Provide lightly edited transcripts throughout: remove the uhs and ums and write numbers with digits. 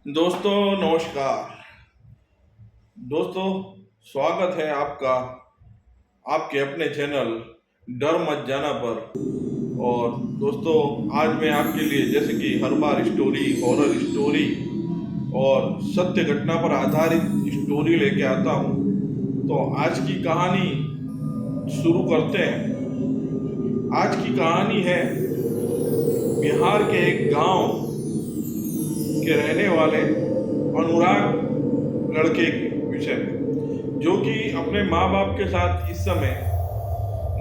दोस्तों नमस्कार। दोस्तों स्वागत है आपका आपके अपने चैनल डर मत जाना पर। और दोस्तों आज मैं आपके लिए जैसे कि हर बार स्टोरी, हॉरर स्टोरी और सत्य घटना पर आधारित स्टोरी लेके आता हूँ। तो आज की कहानी शुरू करते हैं। आज की कहानी है बिहार के एक गांव के रहने वाले अनुराग लड़के के विषय में, जो कि अपने माँ बाप के साथ इस समय,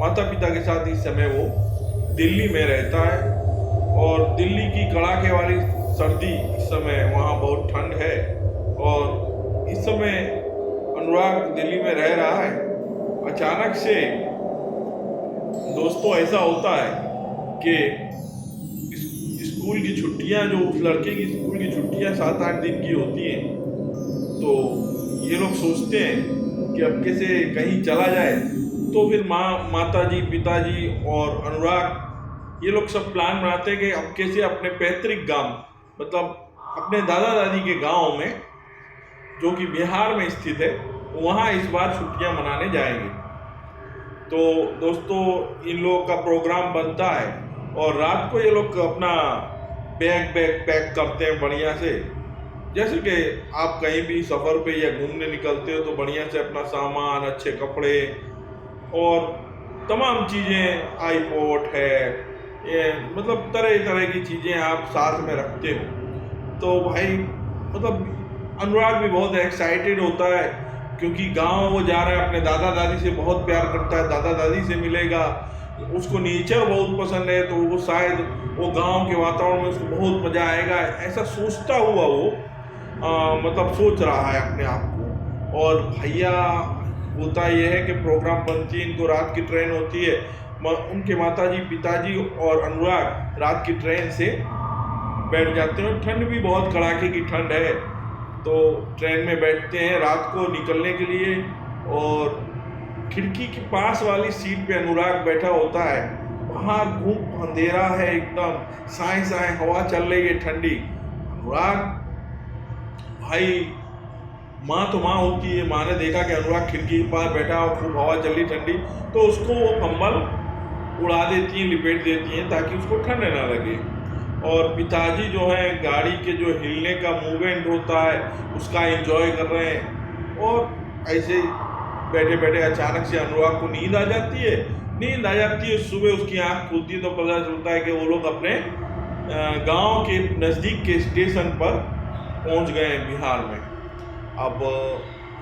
माता पिता के साथ इस समय वो दिल्ली में रहता है। और दिल्ली की कड़ाके वाली सर्दी, इस समय वहाँ बहुत ठंड है। और इस समय अनुराग दिल्ली में रह रहा है। अचानक से दोस्तों ऐसा होता है कि स्कूल की छुट्टियां, जो उस लड़के की स्कूल की छुट्टियां 7-8 दिन की होती हैं, तो ये लोग सोचते हैं कि अब कैसे कहीं चला जाए। तो फिर माता जी, पिताजी और अनुराग ये लोग सब प्लान बनाते हैं कि अब कैसे अपने पैतृक गांव, मतलब अपने दादा दादी के गांव में, जो कि बिहार में स्थित है, वहाँ इस बार छुट्टियां मनाने जाएंगे। तो दोस्तों इन लोगों का प्रोग्राम बनता है और रात को ये लोग अपना बैग बैग पैक करते हैं बढ़िया से। जैसे कि आप कहीं भी सफर पे या घूमने निकलते हो तो बढ़िया से अपना सामान, अच्छे कपड़े और तमाम चीजें, आईपॉड है, ये मतलब तरह तरह की चीजें आप साथ में रखते हो। तो भाई मतलब अनुराग भी बहुत एक्साइटेड होता है, क्योंकि गांव वो जा रहा है, अपने दादा दादी से बहुत प्यार करता है, दादा दादी से मिलेगा। उसको नेचर बहुत पसंद है, तो वो शायद वो गांव के वातावरण में उसको बहुत मजा आएगा, ऐसा सोचता हुआ वो मतलब सोच रहा है अपने आप को। और भैया होता यह है कि प्रोग्राम बनती है, इनको रात की ट्रेन होती है। उनके माताजी, पिताजी और अनुराग रात की ट्रेन से बैठ जाते हैं। ठंड भी बहुत कड़ाके की ठंड है, तो ट्रेन में बैठते हैं रात को निकलने के लिए। और खिड़की के पास वाली सीट पे अनुराग बैठा होता है। बाहर धूप अंधेरा है एकदम, साए साए हवा चल रही है ठंडी। अनुराग भाई, माँ तो माँ होती है, माँ ने देखा कि अनुराग खिड़की के पास बैठा और खूब हवा चल रही ठंडी, तो उसको वो कंबल उड़ा देती हैं, लिपेट देती हैं, ताकि उसको ठंड ना लगे। और पिताजी जो है गाड़ी के जो हिलने का मूवमेंट होता है उसका एंजॉय कर रहे हैं। और ऐसे ही बैठे बैठे अचानक से अनुराग को नींद आ जाती है। नींद आ जाती है, सुबह उसकी आंख खुलती है तो पता चलता है कि वो लोग अपने गांव के नज़दीक के स्टेशन पर पहुंच गए हैं बिहार में। अब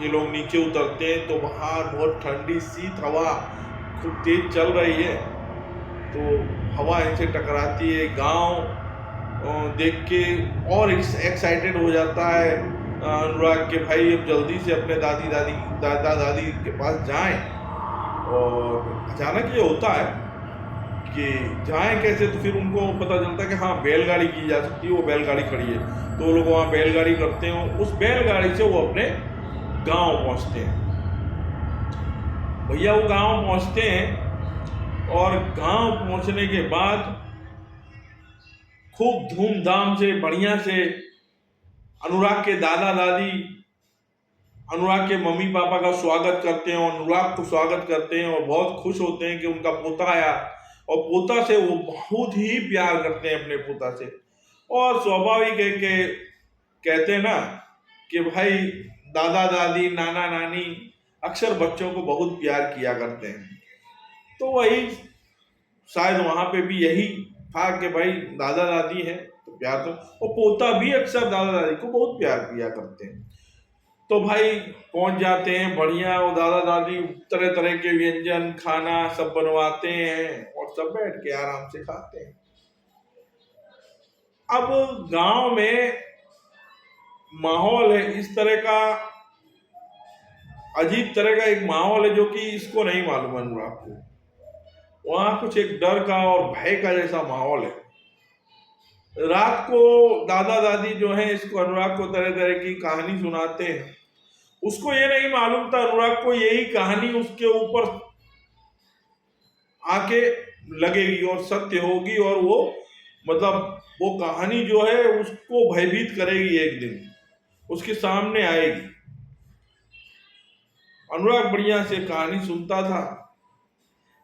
ये लोग नीचे उतरते हैं तो बाहर बहुत ठंडी शीत हवा खूब तेज चल रही है। तो हवा इनसे टकराती है। गांव देख के और एक्साइटेड हो जाता है अनुराग के, भाई अब जल्दी से अपने दादा दादी के पास जाएं। और अचानक ये होता है कि जाएं कैसे, तो फिर उनको पता चलता है कि हाँ बैलगाड़ी की जा सकती है, वो बैलगाड़ी खड़ी है। तो वो लोग वहाँ बैलगाड़ी करते हैं, उस बैलगाड़ी से वो अपने गांव पहुँचते हैं। भैया वो गांव पहुँचते हैं और गांव पहुँचने के बाद खूब धूमधाम से बढ़िया से अनुराग के दादा दादी अनुराग के मम्मी पापा का स्वागत करते हैं और अनुराग को स्वागत करते हैं और बहुत खुश होते हैं कि उनका पोता आया। और पोता से वो बहुत ही प्यार करते हैं, अपने पोता से। और स्वाभाविक है कि कहते हैं ना कि भाई दादा दादी, नाना नानी अक्सर बच्चों को बहुत प्यार किया करते हैं। तो वही शायद वहां पे भी यही था कि भाई दादा दादी है तो प्यार तो, और पोता भी अक्सर दादा दादी को बहुत प्यार किया करते हैं। तो भाई पहुंच जाते हैं बढ़िया, और दादा दादी तरह तरह के व्यंजन, खाना सब बनवाते हैं और सब बैठ के आराम से खाते हैं। अब गांव में माहौल है इस तरह का, अजीब तरह का एक माहौल है जो कि इसको नहीं मालूम है अनुराग को। वहां कुछ एक डर का और भय का जैसा माहौल है। रात को दादा दादी जो है इसको, अनुराग को तरह तरह की कहानी सुनाते हैं। उसको ये नहीं मालूम था अनुराग को यही कहानी उसके ऊपर आके लगेगी और सत्य होगी, और वो मतलब वो कहानी जो है उसको भयभीत करेगी, एक दिन उसके सामने आएगी। अनुराग बढ़िया से कहानी सुनता था।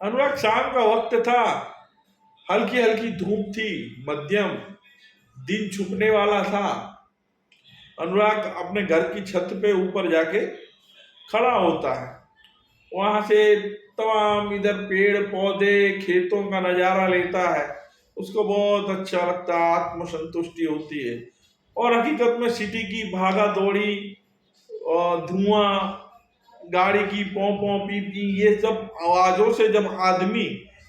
अनुराग शाम का वक्त था, हल्की हल्की धूप थी, मध्यम दिन छुपने वाला था। अनुराग अपने घर की छत पे ऊपर जाके खड़ा होता है। वहां से तमाम इधर पेड़ पौधे खेतों का नजारा लेता है। उसको बहुत अच्छा लगता है, आत्मसंतुष्टि होती है। और हकीकत में सिटी की भागा दौड़ी और धुआं, गाड़ी की पौ पौ पी पी, ये सब आवाजों से जब आदमी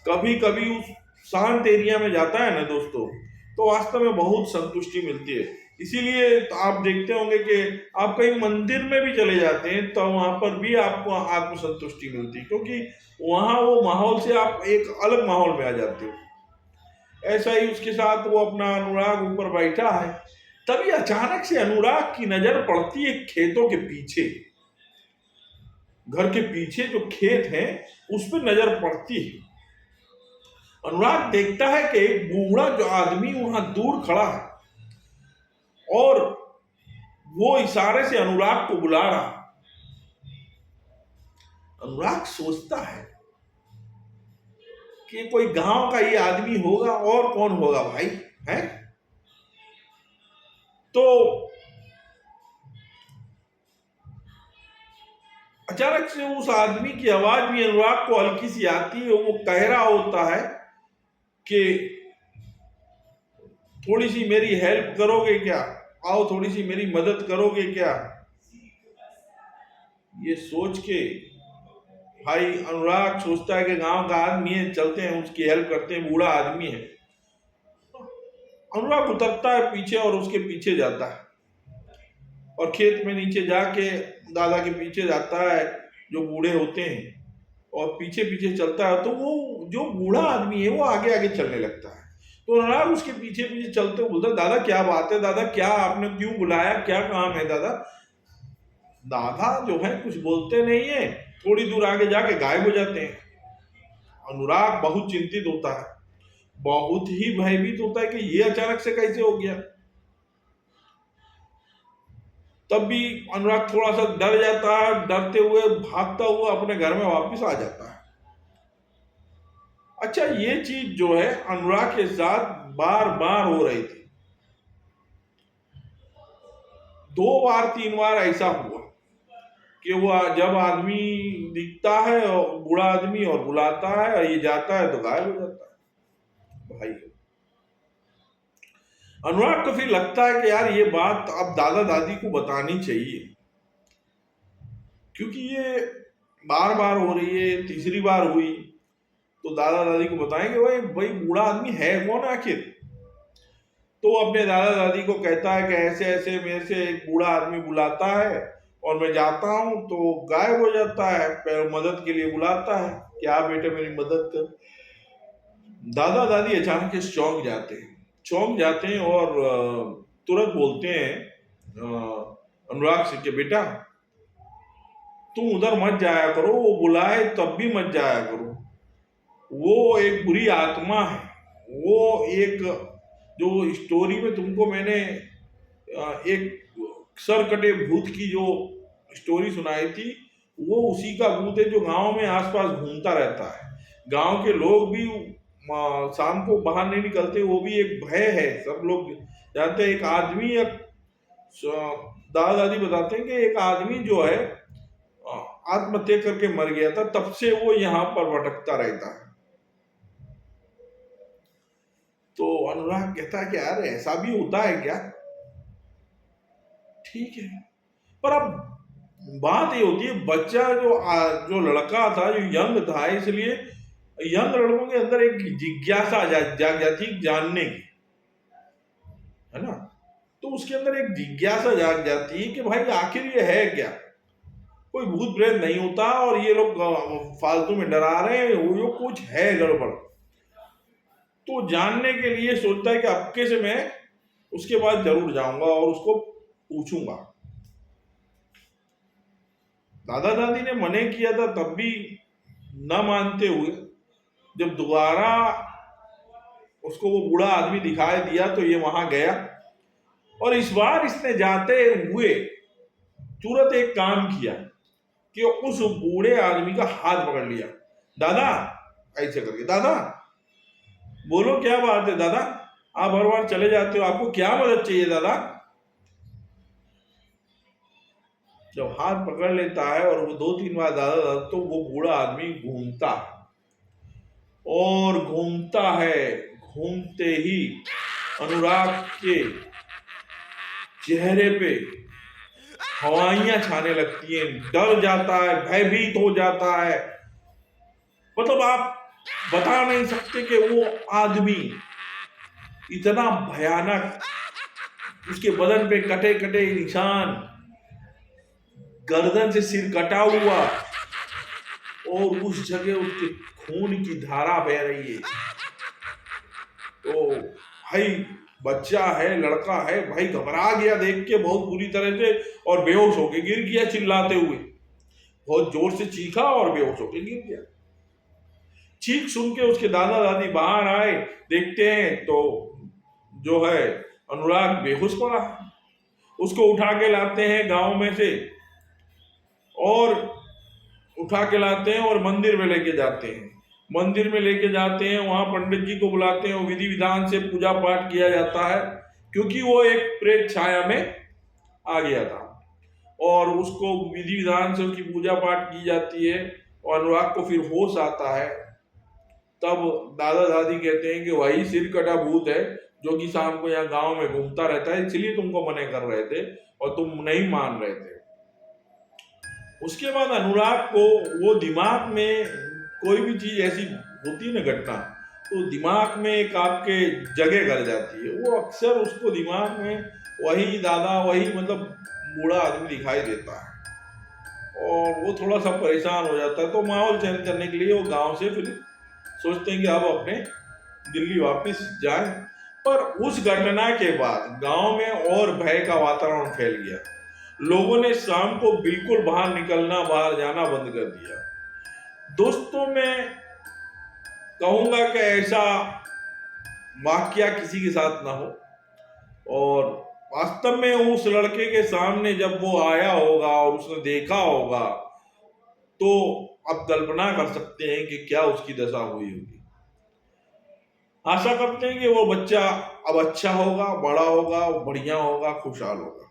कभी कभी उस शांत एरिया में जाता है ना दोस्तों, तो वास्तव में बहुत संतुष्टि मिलती है। इसीलिए तो आप देखते होंगे कि आप कहीं मंदिर में भी चले जाते हैं तो वहां पर भी आपको आत्मसंतुष्टि मिलती है, क्योंकि वहां वो माहौल से आप एक अलग माहौल में आ जाते हो। ऐसा ही उसके साथ वो अपना अनुराग ऊपर बैठा है। तभी अचानक से अनुराग की नजर पड़ती है खेतों के पीछे। घर के पीछे जो खेत है उस पर नजर पड़ती है। अनुराग देखता है कि एक बूढ़ा जो आदमी वहां दूर खड़ा है और वो इशारे से अनुराग को बुला रहा। अनुराग सोचता है कि कोई गांव का ये आदमी होगा, और कौन होगा भाई, है? तो अचानक से उस आदमी की आवाज भी अनुराग को हल्की सी आती है। वो कह रहा होता है कि थोड़ी सी मेरी हेल्प करोगे क्या, आओ थोड़ी सी मेरी मदद करोगे क्या। ये सोच के भाई अनुराग सोचता है कि गांव का आदमी है, चलते हैं उसकी हेल्प करते हैं, बूढ़ा आदमी है। अनुराग उतरता है पीछे और उसके पीछे जाता है और खेत में नीचे जाके दादा के पीछे जाता है जो बूढ़े होते हैं, और पीछे पीछे चलता है। तो वो जो बूढ़ा आदमी है वो आगे आगे चलने लगता है। तो अनुराग उसके पीछे पीछे चलते हुए बोलता है, दादा क्या बात है, दादा क्या आपने क्यों बुलाया, क्या काम है दादा। दादा जो है कुछ बोलते नहीं है, थोड़ी दूर आगे जाके गायब हो जाते हैं। अनुराग बहुत चिंतित होता है, बहुत ही भयभीत होता है कि ये अचानक से कैसे हो गया। तब भी अनुराग थोड़ा सा डर जाता है, डरते हुए भागता हुआ अपने घर में वापस आ जाता है। अच्छा, ये चीज जो है अनुराग के साथ बार बार हो रही थी। 2 बार 3 बार ऐसा हुआ कि वो जब आदमी दिखता है और बूढ़ा आदमी और बुलाता है और ये जाता है तो गायब हो जाता है। भाई अनुराग को फिर लगता है कि यार ये बात अब दादा दादी को बतानी चाहिए, क्योंकि ये बार बार हो रही है, तीसरी बार हुई तो दादा दादी को बताएंगे भाई भाई बूढ़ा आदमी है कौन आखिर। तो वो अपने दादा दादी को कहता है कि ऐसे ऐसे मेरे से एक बूढ़ा आदमी बुलाता है और मैं जाता हूं तो गायब हो जाता है, पर मदद के लिए बुलाता है, क्या बेटे मेरी मदद कर। दादा दादी अचानक से चौंक जाते हैं और तुरंत बोलते हैं अनुराग से कि बेटा तुम उधर मत जाया करो, वो बुलाए तब भी मत जाया करो, वो एक बुरी आत्मा है। वो एक जो स्टोरी में तुमको मैंने एक सर कटे भूत की जो स्टोरी सुनाई थी, वो उसी का भूत है जो गांव में आसपास घूमता रहता है। गांव के लोग भी शाम को बाहर नहीं निकलते, वो भी एक भय है, सब लोग जानते हैं। एक आदमी दादा दादी बताते हैं कि एक आदमी जो है आत्महत्या करके मर गया था, तब से वो यहाँ पर भटकता रहता है। तो अनुराग कहता है कि यार ऐसा भी होता है क्या, ठीक है। पर अब बात ये होती है, बच्चा जो लड़का था, जो यंग था, इसलिए यंग लड़कों के अंदर एक जिज्ञासा जाग जाती जानने की, है ना। तो उसके अंदर एक जिज्ञासा जाग जाती है कि भाई आखिर ये है क्या, कोई भूत प्रेत नहीं होता और ये लोग फालतू में डरा रहे हैं, वो कुछ है गड़बड़। तो जानने के लिए सोचता है कि अबके से मैं उसके बाद जरूर जाऊंगा और उसको पूछूंगा। दादा दादी ने मने किया था तब भी न मानते हुए जब दोबारा उसको वो बूढ़ा आदमी दिखाई दिया तो ये वहां गया, और इस बार इसने जाते हुए तुरंत एक काम किया कि उस बूढ़े आदमी का हाथ पकड़ लिया। दादा, ऐसे करके, दादा बोलो क्या बात है दादा, आप हर बार चले जाते हो, आपको क्या मदद चाहिए दादा। जब हाथ पकड़ लेता है और वो 2-3 बार दादा दादा, तो वो बूढ़ा आदमी घूमता और घूमता है। घूमते ही अनुराग के चेहरे पे हवाइयां छाने लगती हैं, डर जाता है, भयभीत हो जाता है। मतलब आप बता नहीं सकते कि वो आदमी इतना भयानक, उसके बदन पे कटे कटे निशान, गर्दन से सिर कटा हुआ, और उस जगह उसके खून की धारा बह रही है। तो भाई बच्चा है, लड़का है, भाई घबरा गया देख के बहुत बुरी तरह से, और बेहोश होके गिर गया चिल्लाते हुए। बहुत जोर से चीखा और बेहोश होके गिर गया। चीख सुन के उसके दादा दादी बाहर आए, देखते हैं तो जो है अनुराग बेहोश पड़ा। उसको उठा के लाते हैं गांव में से, और उठा के लाते हैं और मंदिर में लेके जाते हैं। मंदिर में लेके जाते हैं, वहां पंडित जी को बुलाते हैं, विधि विधान से पूजा पाठ किया जाता है, क्योंकि वो एक प्रेत छाया में आ गया था, और उसको विधि विधान से उसकी पूजा पाठ की जाती है। और अनुराग को फिर होश आता है। तब दादा दादी कहते हैं कि वही सिर कटा भूत है जो कि शाम को यहाँ गांव में घूमता रहता है, इसलिए तुमको मना कर रहे थे और तुम नहीं मान रहे थे। उसके बाद अनुराग को वो दिमाग में कोई भी चीज ऐसी होती है ना घटना, तो दिमाग में एक आपके जगह कर जाती है। वो अक्सर उसको दिमाग में वही दादा, वही मतलब बूढ़ा आदमी दिखाई देता है, और वो थोड़ा सा परेशान हो जाता है। तो माहौल चेंज करने के लिए वो गांव से फिर सोचते हैं कि अब अपने दिल्ली वापस जाएं। पर उस घटना के बाद गांव में और भय का वातावरण फैल गया। लोगों ने शाम को बिल्कुल बाहर निकलना, बाहर जाना बंद कर दिया। दोस्तों, मैं कहूंगा कि ऐसा वाकया किसी के साथ ना हो। और वास्तव में उस लड़के के सामने जब वो आया होगा और उसने देखा होगा, तो आप कल्पना कर सकते हैं कि क्या उसकी दशा हुई होगी। आशा करते हैं कि वो बच्चा अब अच्छा होगा, बड़ा होगा, बढ़िया होगा, खुशहाल होगा।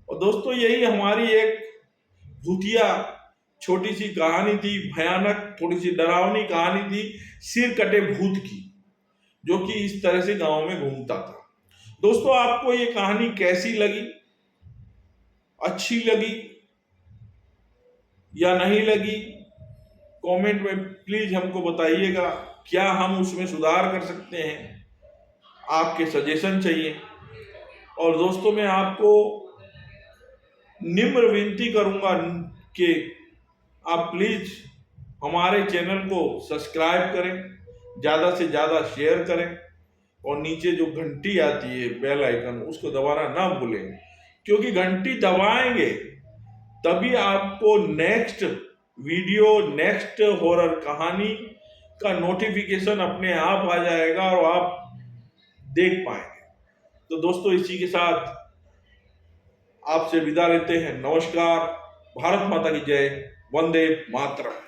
और दोस्तों, यही हमारी एक भूतिया छोटी सी कहानी थी, भयानक थोड़ी सी डरावनी कहानी थी सिर कटे भूत की, जो कि इस तरह से गांव में घूमता था। दोस्तों, आपको ये कहानी कैसी लगी, अच्छी लगी या नहीं लगी, कमेंट में प्लीज हमको बताइएगा। क्या हम उसमें सुधार कर सकते हैं, आपके सजेशन चाहिए। और दोस्तों, मैं आपको निम्र विनती करूंगा कि आप प्लीज हमारे चैनल को सब्सक्राइब करें, ज़्यादा से ज़्यादा शेयर करें, और नीचे जो घंटी आती है बेल आइकन, उसको दबाना ना भूलें, क्योंकि घंटी दबाएंगे तभी आपको नेक्स्ट वीडियो, नेक्स्ट हॉरर कहानी का नोटिफिकेशन अपने आप आ जाएगा और आप देख पाएंगे। तो दोस्तों, इसी के साथ आपसे विदा लेते हैं। नमस्कार, भारत माता की जय, वंदे मातरम।